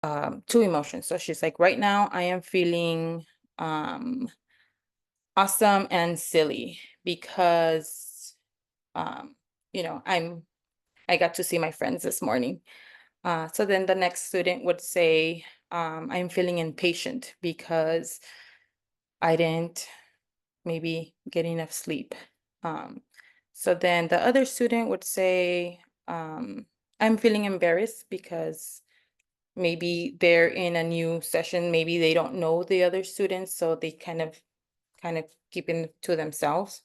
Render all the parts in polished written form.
two emotions. So she's like, right now I am feeling awesome and silly because um, I got to see my friends this morning. So then the next student would say, I'm feeling impatient because I didn't maybe get enough sleep. Um, so then the other student would say, I'm feeling embarrassed because maybe they're in a new session, maybe they don't know the other students, so they kind of keeping it to themselves.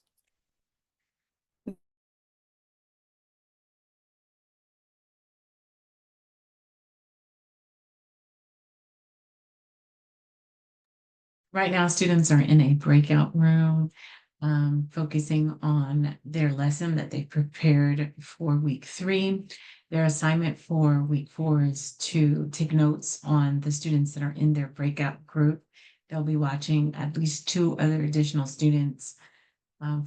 Right now, students are in a breakout room, focusing on their lesson that they prepared for week 3. Their assignment for week 4 is to take notes on the students that are in their breakout group. They'll be watching at least 2 other additional students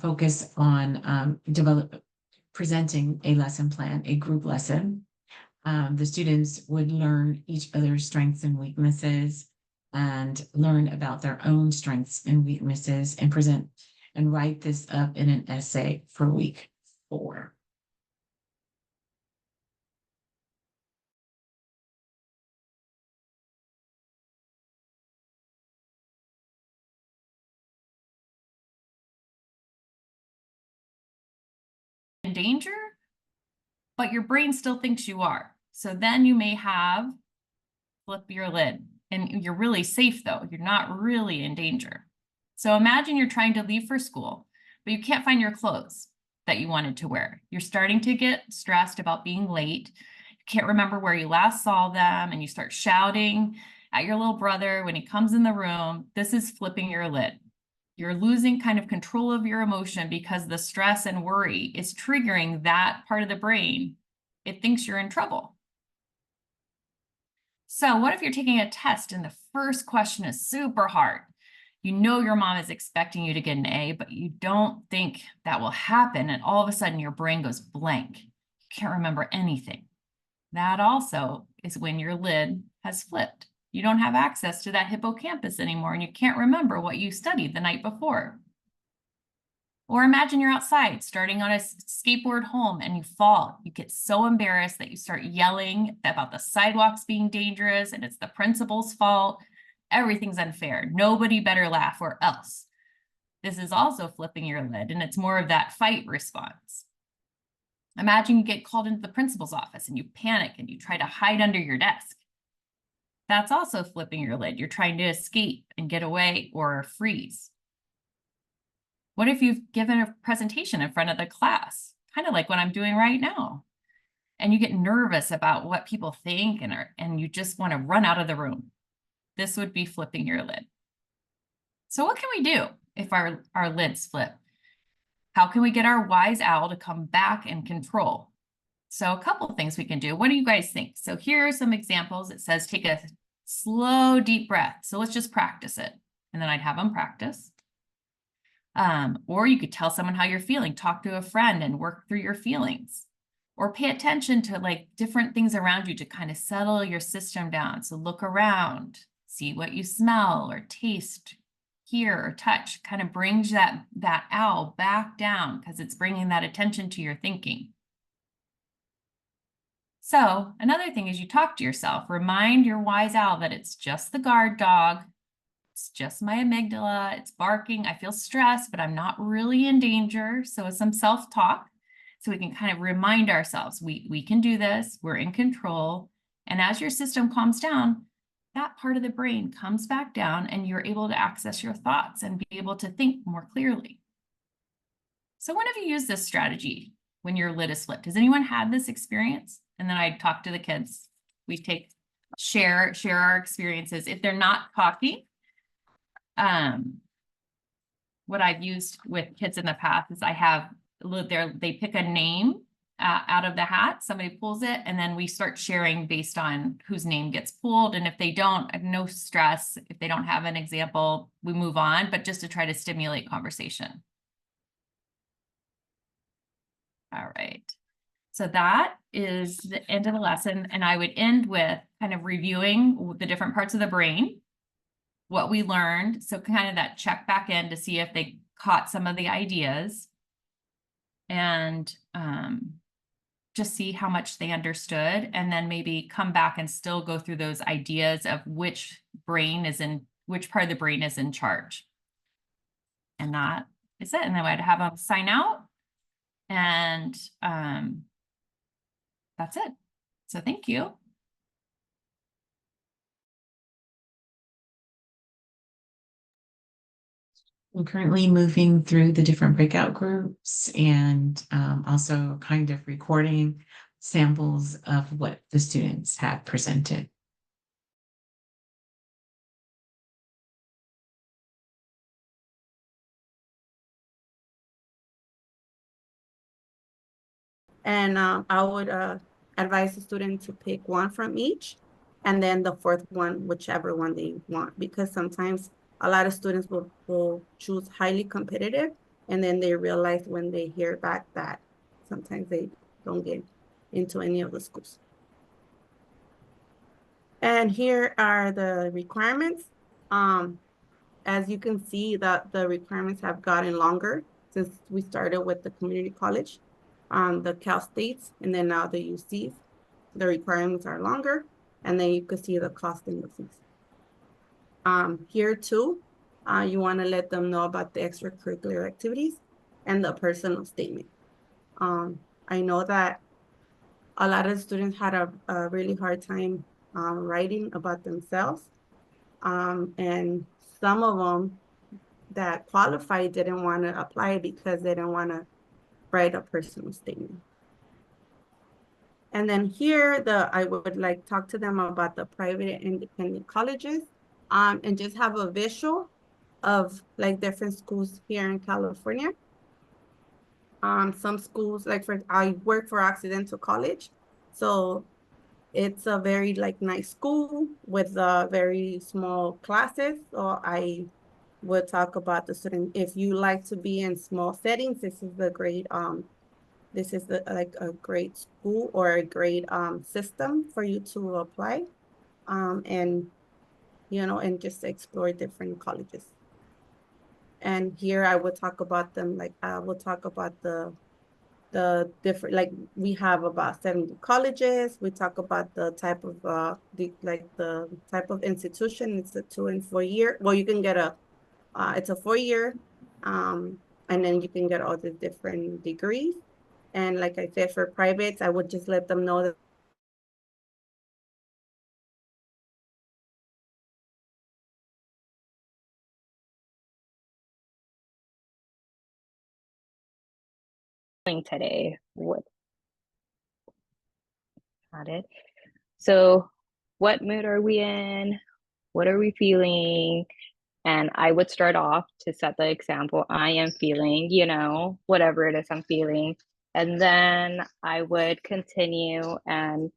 focus on presenting a lesson plan, a group lesson. The students would learn each other's strengths and weaknesses and learn about their own strengths and weaknesses and present and write this up in an essay for week 4. In danger, but your brain still thinks you are. So then you may have flip your lid, and you're really safe though. You're not really in danger. So imagine you're trying to leave for school, but you can't find your clothes that you wanted to wear. You're starting to get stressed about being late. You can't remember where you last saw them, and you start shouting at your little brother when he comes in the room. This is flipping your lid. You're losing kind of control of your emotion because the stress and worry is triggering that part of the brain. It thinks you're in trouble. So what if you're taking a test and the first question is super hard? You know your mom is expecting you to get an A, but you don't think that will happen. And all of a sudden your brain goes blank. You can't remember anything. That also is when your lid has flipped. You don't have access to that hippocampus anymore, and you can't remember what you studied the night before. Or imagine you're outside starting on a skateboard home and you fall. You get so embarrassed that you start yelling about the sidewalks being dangerous and it's the principal's fault. Everything's unfair. Nobody better laugh or else. This is also flipping your lid, and it's more of that fight response. Imagine you get called into the principal's office and you panic and you try to hide under your desk. That's also flipping your lid. You're trying to escape and get away or freeze. What if you've given a presentation in front of the class, kind of like what I'm doing right now, and you get nervous about what people think and you just want to run out of the room? This would be flipping your lid. So what can we do if our lids flip? How can we get our wise owl to come back and control? So a couple of things we can do. What do you guys think? So here are some examples. It says take a slow, deep breath. So let's just practice it. And then I'd have them practice. Or you could tell someone how you're feeling, talk to a friend and work through your feelings. Or pay attention to like different things around you to kind of settle your system down. So look around, see what you smell or taste, hear or touch, kind of brings that owl back down because it's bringing that attention to your thinking. So another thing is you talk to yourself, remind your wise owl that it's just the guard dog. It's just my amygdala, it's barking, I feel stressed, but I'm not really in danger. So some self-talk, so we can kind of remind ourselves, we can do this, we're in control. And as your system calms down, that part of the brain comes back down and you're able to access your thoughts and be able to think more clearly. So when have you used this strategy when your lid is flipped? Has anyone had this experience? And then I talk to the kids. We share our experiences. If they're not talking, what I've used with kids in the past is I have they pick a name out of the hat, somebody pulls it, and then we start sharing based on whose name gets pulled. And if they don't, no stress. If they don't have an example, we move on, but just to try to stimulate conversation. All right. So that is the end of the lesson. And I would end with kind of reviewing the different parts of the brain, what we learned. So kind of that check back in to see if they caught some of the ideas, and just see how much they understood, and then maybe come back and still go through those ideas of which part of the brain is in charge. And that is it. And then I'd have them sign out, and that's it. So thank you. I'm currently moving through the different breakout groups, and also kind of recording samples of what the students have presented. And I would advise the student to pick one from each, and then the fourth one, whichever one they want, because sometimes a lot of students will choose highly competitive, and then they realize when they hear back that sometimes they don't get into any of the schools. And here are the requirements. As you can see, that the requirements have gotten longer since we started with the community college, the Cal States, and then now the UCs. The requirements are longer, and then you can see the cost and the fees. Here too, you want to let them know about the extracurricular activities and the personal statement. I know that a lot of students had a really hard time writing about themselves, and some of them that qualified didn't want to apply because they didn't want to write a personal statement. And then here, I would like talk to them about the private and independent colleges, and just have a visual of like different schools here in California. Some schools, like I work for Occidental College, so it's a very like nice school with very small classes. So I would talk about the student. If you like to be in small settings, this is the great like a great school or a great system for you to apply, and and just explore different colleges. And here I will talk about them, like I will talk about the different, like we have about 70 colleges. We talk about the type of the type of institution. It's a 2 and 4 year. Well, you can get it's a 4 year, and then you can get all the different degrees. And like I said, for privates, I would just let them know that today. What got it. So what mood are we in? What are we feeling? And I would start off to set the example. I am feeling, whatever it is I'm feeling. And then I would continue, and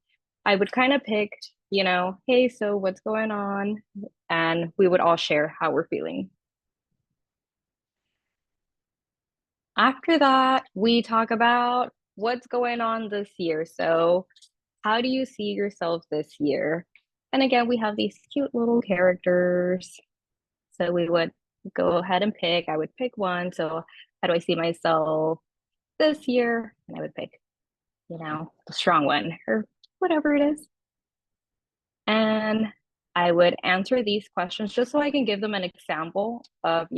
I would kind of pick, hey, so what's going on? And we would all share how we're feeling. After that, we talk about what's going on this year. So how do you see yourself this year? And again, we have these cute little characters. So we would go ahead and pick. I would pick one. So how do I see myself this year? And I would pick, the strong one or whatever it is. And I would answer these questions just so I can give them an example of,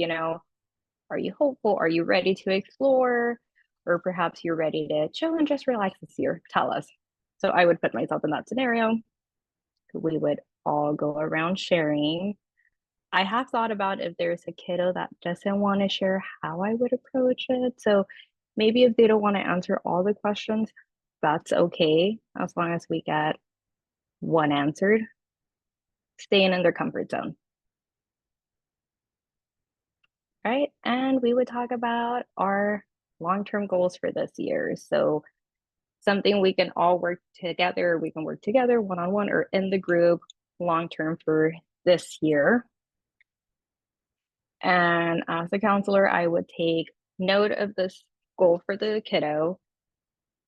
are you hopeful? Are you ready to explore? Or perhaps you're ready to chill and just relax this year. Tell us. So I would put myself in that scenario. We would all go around sharing. I have thought about if there's a kiddo that doesn't want to share, how I would approach it. So maybe if they don't want to answer all the questions, that's okay, as long as we get one answered, staying in their comfort zone. Right? And we would talk about our long-term goals for this year. So something we can all work together. We can work together one-on-one or in the group long-term for this year. And as a counselor, I would take note of this goal for the kiddo.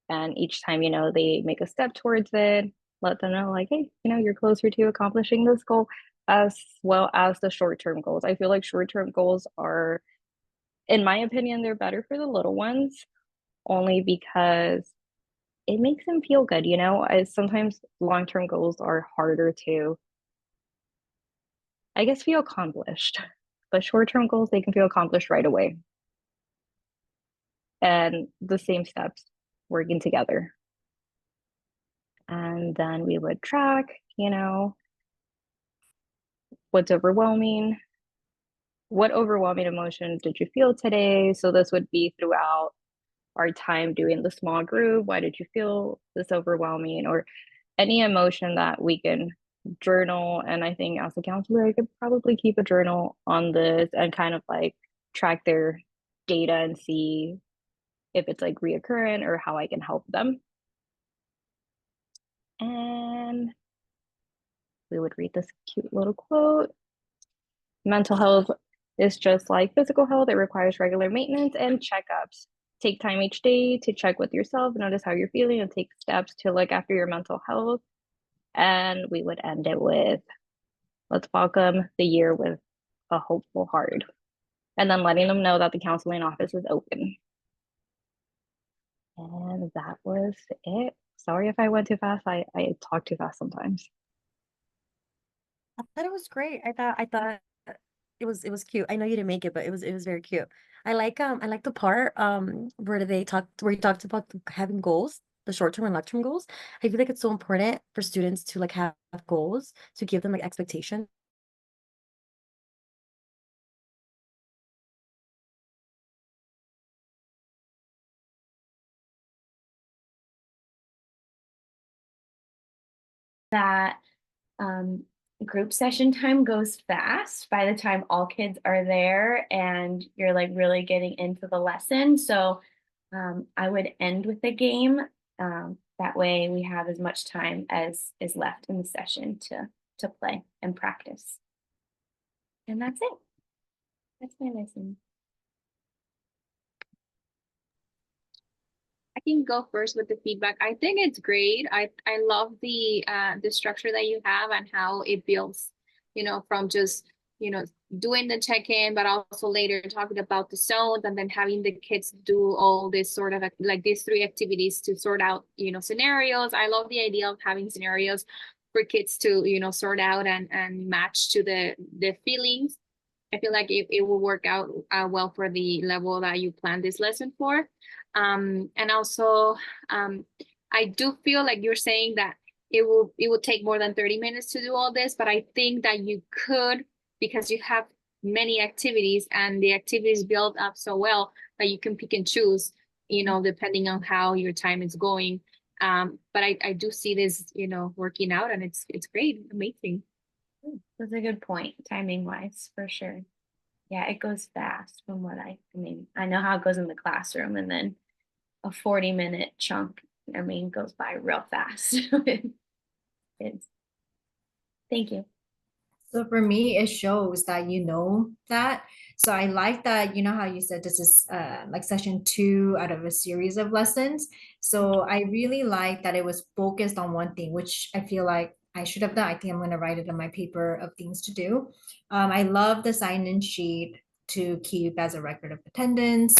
And each time, they make a step towards it, let them know, like, hey, you're closer to accomplishing this goal, as well as the short-term goals. I feel like short-term goals are, in my opinion, they're better for the little ones, only because it makes them feel good, Sometimes long-term goals are harder to, I guess, feel accomplished. But short-term goals, they can feel accomplished right away. And the same steps working together. And then we would track, what's overwhelming. What overwhelming emotion did you feel today? So this would be throughout our time doing the small group. Why did you feel this overwhelming? Or any emotion that we can journal. And I think as a counselor, I could probably keep a journal on this and kind of like track their data and see if it's like reoccurring or how I can help them. And we would read this cute little quote. Mental health is just like physical health. It requires regular maintenance and checkups. Take time each day to check with yourself, notice how you're feeling, and take steps to look after your mental health. And we would end it with, let's welcome the year with a hopeful heart. And then letting them know that the counseling office is open. And that was it. Sorry if I went too fast. I talk too fast sometimes. I thought it was great. I thought it was cute. I know you didn't make it, but it was very cute. I like the part where you talked about having goals, the short-term and long-term goals. I feel like it's so important for students to like have goals, to give them like expectations. That group session time goes fast by the time all kids are there and you're like really getting into the lesson. So I would end with a game. That way we have as much time as is left in the session to play and practice. And that's it. That's my lesson. I can go first with the feedback. I think it's great. I love the structure that you have and how it builds, from just, doing the check-in, but also later talking about the zones and then having the kids do all this sort of like these 3 activities to sort out, scenarios. I love the idea of having scenarios for kids to, sort out and match to the feelings. I feel like it will work out well for the level that you plan this lesson for. And also, I do feel like you're saying that it will take more than 30 minutes to do all this, but I think that you could, because you have many activities and the activities build up so well that you can pick and choose, depending on how your time is going. But I do see this, working out, and it's great, amazing. That's a good point, timing wise, for sure. Yeah, it goes fast from what I mean, I know how it goes in the classroom, and then a 40-minute chunk, goes by real fast. It's, thank you. So for me, it shows that that. So I like that, how you said this is like session 2 out of a series of lessons. So I really like that it was focused on one thing, which I feel like I should have done. I think I'm going to write it on my paper of things to do. I love the sign-in sheet to keep as a record of attendance.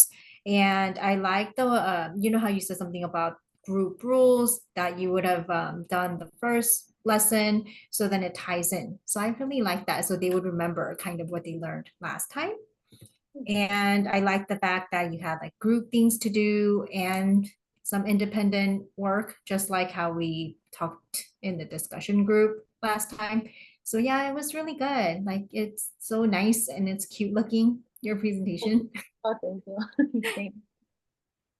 And I like the, how you said something about group rules that you would have done the first lesson, so then it ties in. So I really like that. So they would remember kind of what they learned last time. And I like the fact that you had like group things to do and some independent work, just like how we talked in the discussion group last time. So yeah, it was really good. Like, it's so nice and it's cute looking, your presentation. Oh, thank you.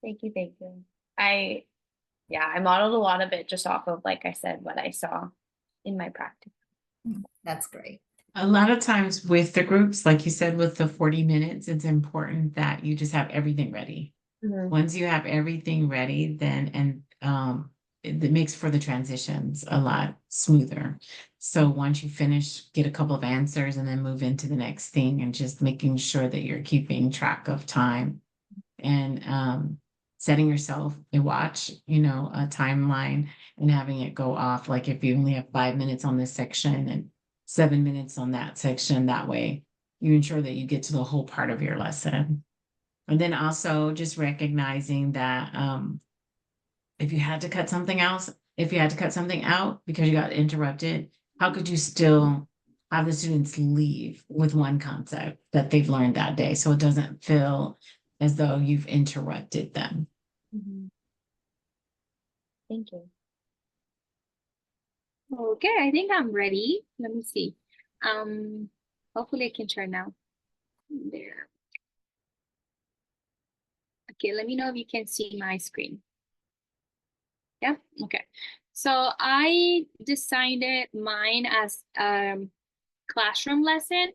Thank you. I modeled a lot of it just off of, like I said, what I saw in my practice. That's great. A lot of times with the groups, like you said, with the 40 minutes, it's important that you just have everything ready. Once you have everything ready, then it makes for the transitions a lot smoother. So once you finish, get a couple of answers and then move into the next thing, and just making sure that you're keeping track of time. And setting yourself a watch, you know, a timeline, and having it go off. Like if you only have 5 minutes on this section and 7 minutes on that section, that way you ensure that you get to the whole part of your lesson. And then also just recognizing that if you had to cut something else, if you had to cut something out because you got interrupted, how could you still have the students leave with one concept that they've learned that day, so it doesn't feel as though you've interrupted them? Thank you. Okay, I think I'm ready. Let me see. Hopefully I can share now. There. Okay, let me know if you can see my screen. Yeah, okay. So I designed mine as classroom lesson.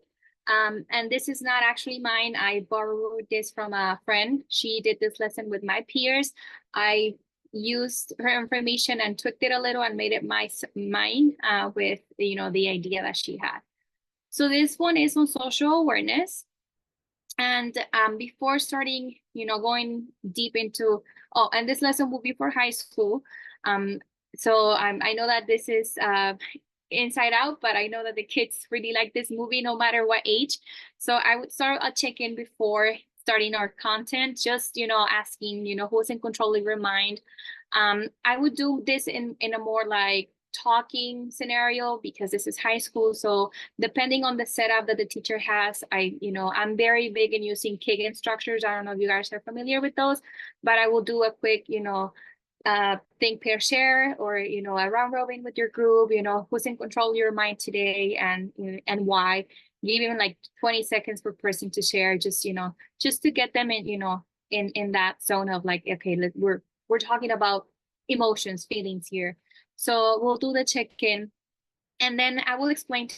And this is not actually mine. I borrowed this from a friend. She did this lesson with my peers. I used her information and tweaked it a little and made it mine with, you know, the idea that she had. So this one is on social awareness. And before starting, you know, going deep into, oh, and this lesson will be for high school. So I know that this is Inside Out, but I know that the kids really like this movie no matter what age. So I would start a check-in before starting our content, just, you know, asking, you know, who's in control of your mind. I would do this in a more like talking scenario because this is high school. So depending on the setup that the teacher has, I'm very big in using Kagan structures. I don't know if you guys are familiar with those, but I will do a quick, think, pair, share, or, a round robin with your group, who's in control of your mind today and why. Give even like 20 seconds per person to share, just to get them in, in that zone of like, okay, we're talking about emotions, feelings here. So we'll do the check-in, and then I will explain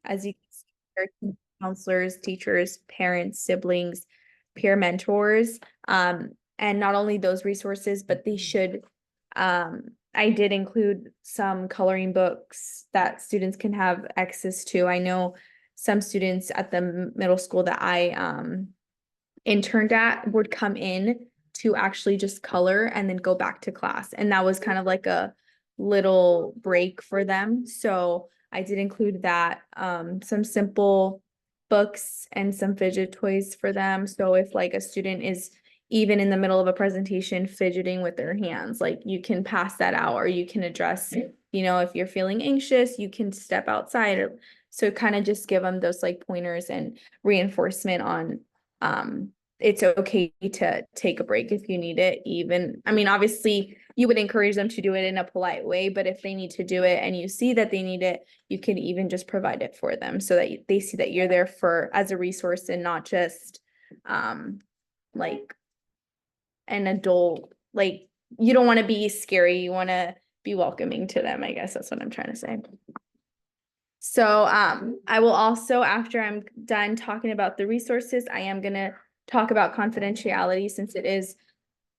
as you can see, there are counselors, teachers, parents, siblings, peer mentors, and not only those resources, but they should, I did include some coloring books that students can have access to. I know some students at the middle school that I interned at would come in to actually just color and then go back to class. And that was kind of like a little break for them. So I did include that, some simple books and some fidget toys for them. So if like a student is even in the middle of a presentation fidgeting with their hands, like you can pass that out, or you can address, if you're feeling anxious, you can step outside. So kind of just give them those like pointers and reinforcement on it's okay to take a break if you need it. Even, I mean, obviously you would encourage them to do it in a polite way, but if they need to do it and you see that they need it, you can even just provide it for them so that they see that you're there as a resource and not just like an adult. Like, you don't want to be scary, you want to be welcoming to them. I guess that's what I'm trying to say. So I will also, after I'm done talking about the resources, I am going to talk about confidentiality, since it is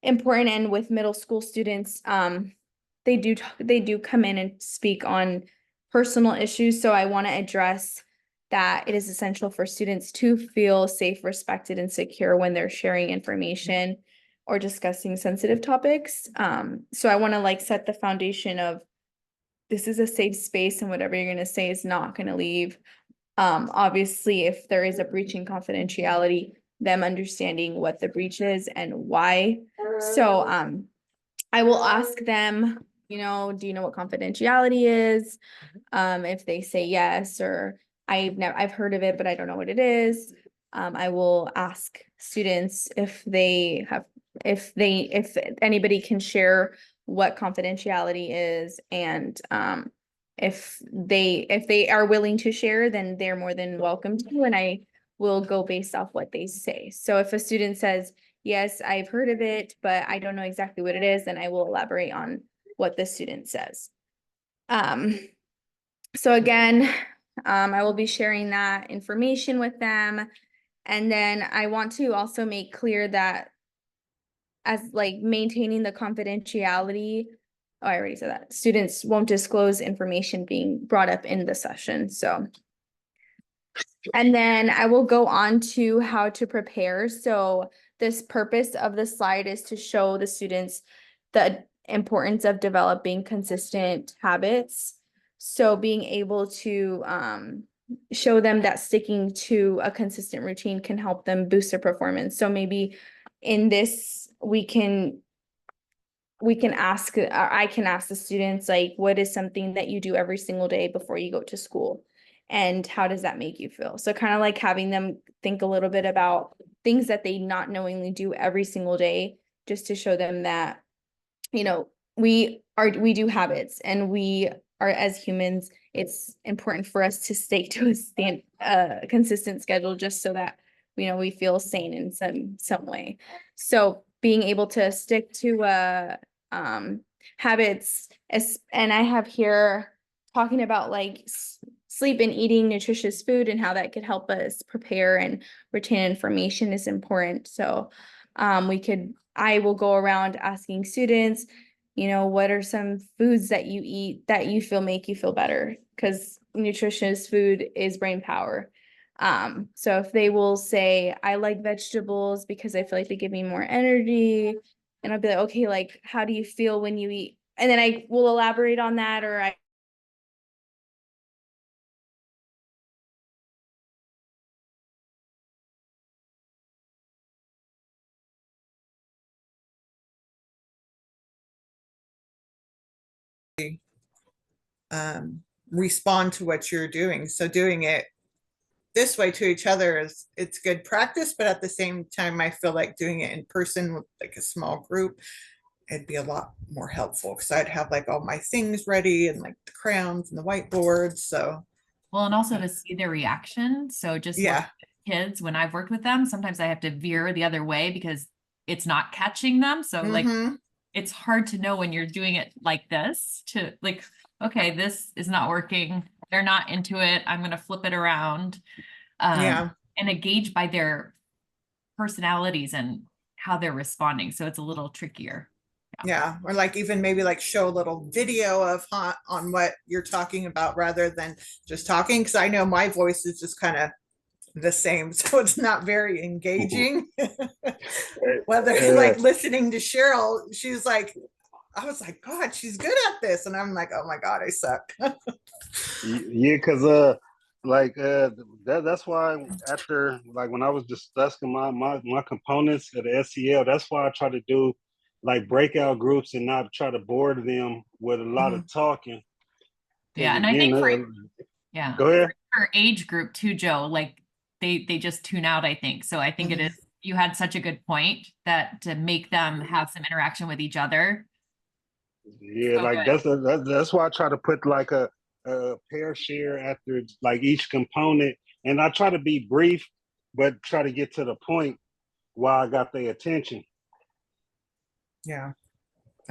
important. And with middle school students, they do come in and speak on personal issues. So I want to address that it is essential for students to feel safe, respected, and secure when they're sharing information or discussing sensitive topics. So I want to like set the foundation of, this is a safe space and whatever you're going to say is not going to leave. Obviously, if there is a breach in confidentiality, them understanding what the breach is and why. So I will ask them, do you know what confidentiality is? If they say yes, or I've heard of it, but I don't know what it is. I will ask students if anybody can share what confidentiality is, and if they are willing to share, then they're more than welcome to, and I will go based off what they say. So if a student says, yes, I've heard of it, but I don't know exactly what it is, then I will elaborate on what the student says. So again, I will be sharing that information with them. And then I want to also make clear that as like maintaining the confidentiality. Oh, I already said that. Students won't disclose information being brought up in the session, so. And then I will go on to how to prepare. So this purpose of the slide is to show the students the importance of developing consistent habits. So being able to show them that sticking to a consistent routine can help them boost their performance. So maybe in this, we can ask, I can ask the students, like, what is something that you do every single day before you go to school? And how does that make you feel? So kind of like having them think a little bit about things that they not knowingly do every single day, just to show them that, you know, we do habits, and we are, as humans, it's important for us to stay to a consistent schedule, just so that, you know, we feel sane in some way. So being able to stick to habits, and I have here talking about like sleep and eating nutritious food and how that could help us prepare and retain information is important. So I will go around asking students, you know, what are some foods that you eat that you feel make you feel better? Because nutritious food is brain power. So if they will say, I like vegetables because I feel like they give me more energy, and I'll be like, okay, like, how do you feel when you eat? And then I will elaborate on that, or I respond to what you're doing. So doing it this way to each other it's good practice, but at the same time, I feel like doing it in person with like a small group, it'd be a lot more helpful because I'd have like all my things ready and like the crayons and the whiteboards. So Well, and also to see their reaction. So just look yeah, at kids, when I've worked with them, sometimes I have to veer the other way because it's not catching them. So like, it's hard to know when you're doing it like this to like, okay, this is not working. They're not into it. I'm going to flip it around. yeah, And a gauge by their personalities and how they're responding. So it's a little trickier. yeah. Or like even maybe like show a little video of on what you're talking about rather than just talking, because I know my voice is just kind of the same, so it's not very engaging. Whether like listening to Cheryl, she's like, I was like, God, she's good at this, and I'm like, oh my God, I suck. Yeah, because that's why after like when I was discussing my components at the SEL, that's why I try to do like breakout groups and not try to bore them with a lot of talking. Yeah, and again, I think go ahead. For age group too, Joe, like they just tune out, I think. So I think it is, you had such a good point that to make them have some interaction with each other. Yeah, so like that's why I try to put like a pair share after like each component, and I try to be brief, but try to get to the point while I got their attention. Yeah.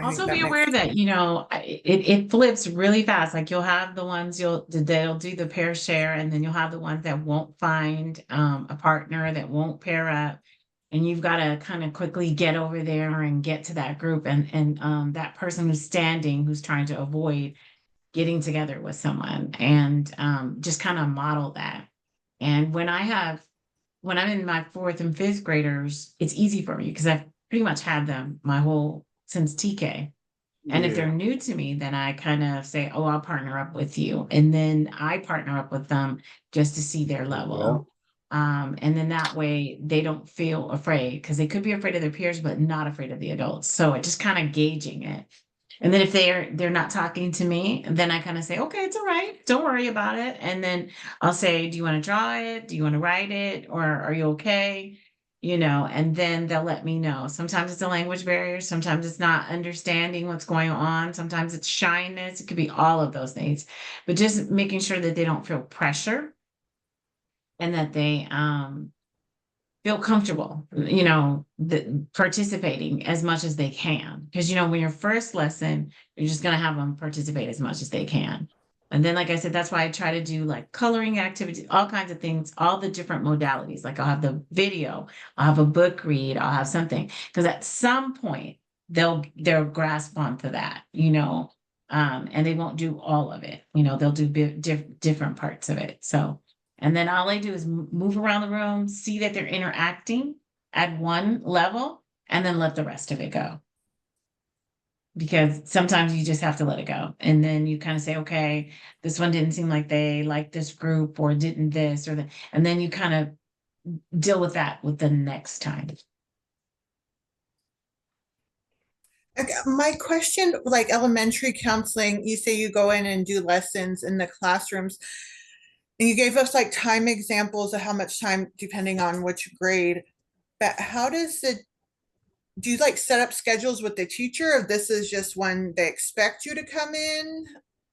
Also be aware that, you know, it flips really fast. Like you'll have the ones they'll do the pair share, and then you'll have the ones that won't find a partner, that won't pair up. And you've got to kind of quickly get over there and get to that group, and that person who's standing, who's trying to avoid getting together with someone, and just kind of model that. And when I'm in my 4th and 5th graders, it's easy for me because I've pretty much had them my whole since TK. And if they're new to me, then I kind of say, oh, I'll partner up with you. And then I partner up with them just to see their level. And then that way they don't feel afraid, because they could be afraid of their peers, but not afraid of the adults. So it just kind of gauging it. And then if they're not talking to me, then I kind of say, okay, it's all right. Don't worry about it. And then I'll say, do you want to draw it? Do you want to write it? Or are you okay? You know, and then they'll let me know. Sometimes it's a language barrier. Sometimes it's not understanding what's going on. Sometimes it's shyness. It could be all of those things, but just making sure that they don't feel pressure and that they feel comfortable, you know, participating as much as they can. Because, you know, when your first lesson, you're just going to have them participate as much as they can. And then, like I said, that's why I try to do like coloring activities, all kinds of things, all the different modalities. Like I'll have the video, I'll have a book read, I'll have something. Because at some point they'll grasp onto that, and they won't do all of it. They'll do different parts of it. So, and then all I do is move around the room, see that they're interacting at one level, and then let the rest of it go. Because sometimes you just have to let it go. And then you kind of say, okay, this one didn't seem like they liked this group or didn't this or that. And then you kind of deal with that with the next time. Okay, my question, like elementary counseling, you say you go in and do lessons in the classrooms. And you gave us like time examples of how much time, depending on which grade. But how does it, do you like set up schedules with the teacher, or this is just when they expect you to come in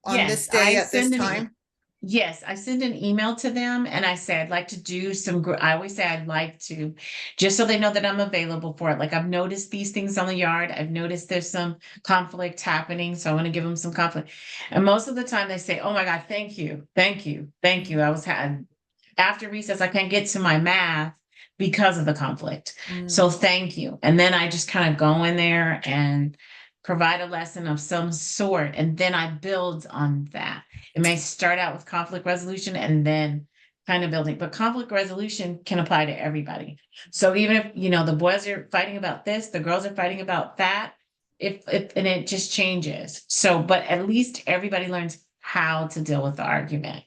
on this day at this time? Yes, I send an email to them and I say, I'd like to do I always say I'd like to, just so they know that I'm available for it. Like I've noticed these things on the yard. I've noticed there's some conflict happening. So I want to give them some conflict. And most of the time they say, oh my God, thank you. Thank you. Thank you. After recess, I can't get to my math because of the conflict. So thank you. And then I just kind of go in there and provide a lesson of some sort. And then I build on that. It may start out with conflict resolution and then kind of building, but conflict resolution can apply to everybody. So even if, the boys are fighting about this, the girls are fighting about that, and it just changes. So, but at least everybody learns how to deal with the argument.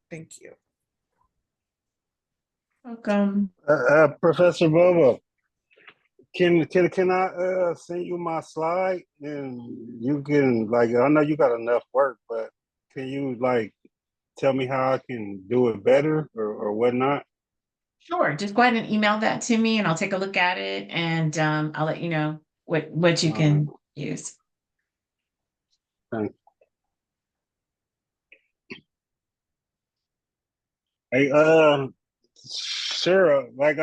Thank you. Welcome. Professor Bobo, can I send you my slide and you can, like, I know you got enough work, but can you like tell me how I can do it better or whatnot? Sure. Just go ahead and email that to me and I'll take a look at it and I'll let you know what you can use. Thanks. Hey, Sarah, like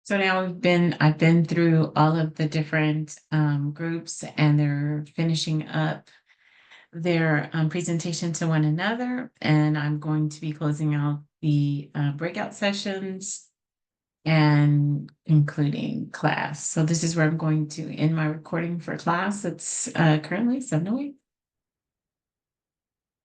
So now I've been through all of the different groups and they're finishing up their presentation to one another. And I'm going to be closing out the breakout sessions and including class. So this is where I'm going to end my recording for class. It's currently 7:08.